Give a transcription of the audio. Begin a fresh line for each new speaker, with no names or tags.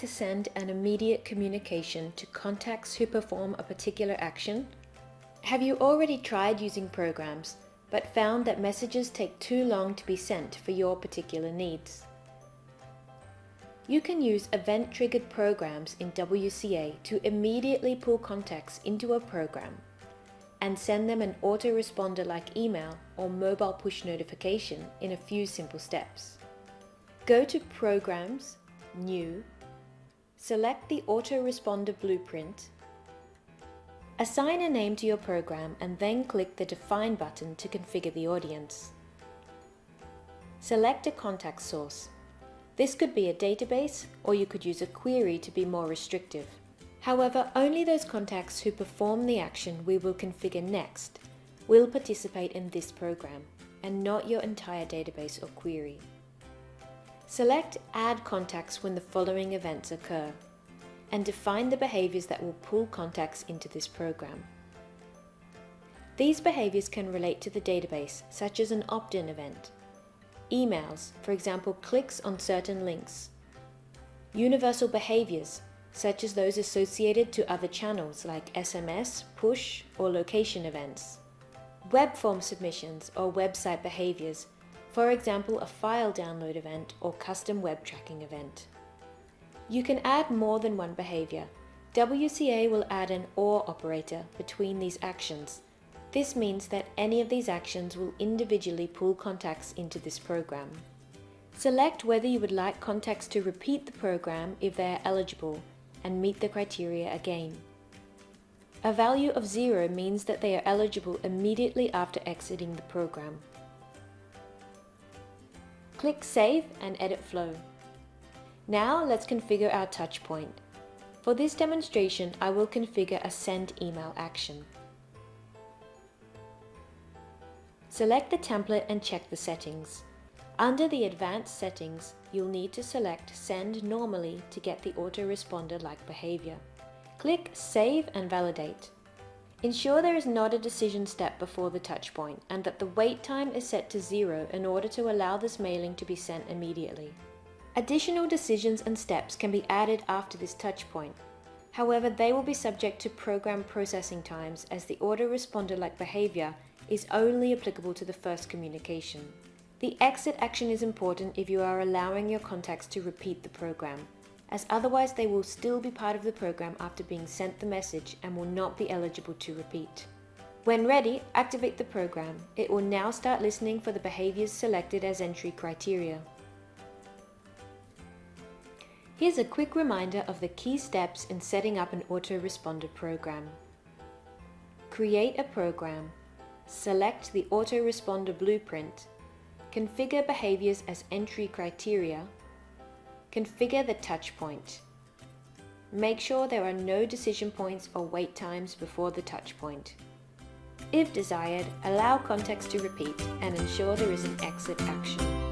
to send an immediate communication to contacts who perform a particular action? Have you already tried using programs but found that messages take too long to be sent for your particular needs? You can use event-triggered programs in WCA to immediately pull contacts into a program and send them an autoresponder-like email or mobile push notification in a few simple steps. Go to Programs, New, select the Autoresponder blueprint, assign a name to your program and then click the Define button to configure the audience. Select a contact source. This could be a database, or you could use a query to be more restrictive. However, only those contacts who perform the action we will configure next will participate in this program, and not your entire database or query. Select Add Contacts when the following events occur, and define the behaviors that will pull contacts into this program. These behaviors can relate to the database, such as an opt-in event, emails, for example, clicks on certain links, universal behaviors, such as those associated to other channels like SMS, push, or location events, web form submissions or website behaviors, for example, a file download event or custom web tracking event. You can add more than one behavior. WCA will add an OR operator between these actions. This means that any of these actions will individually pull contacts into this program. Select whether you would like contacts to repeat the program if they are eligible and meet the criteria again. A value of 0 means that they are eligible immediately after exiting the program. Click Save and Edit Flow. Now let's configure our touchpoint. For this demonstration, I will configure a Send Email action. Select the template and check the settings. Under the Advanced Settings, you'll need to select Send Normally to get the autoresponder-like behavior. Click Save and Validate. Ensure there is not a decision step before the touchpoint and that the wait time is set to 0 in order to allow this mailing to be sent immediately. Additional decisions and steps can be added after this touchpoint. However, they will be subject to program processing times as the autoresponder-like behavior is only applicable to the first communication. The exit action is important if you are allowing your contacts to repeat the program, as otherwise they will still be part of the program after being sent the message and will not be eligible to repeat. When ready, activate the program. It will now start listening for the behaviors selected as entry criteria. Here's a quick reminder of the key steps in setting up an autoresponder program. Create a program. Select the autoresponder blueprint. Configure behaviors as entry criteria. Configure the touchpoint. Make sure there are no decision points or wait times before the touchpoint. If desired, allow contacts to repeat and ensure there is an exit action.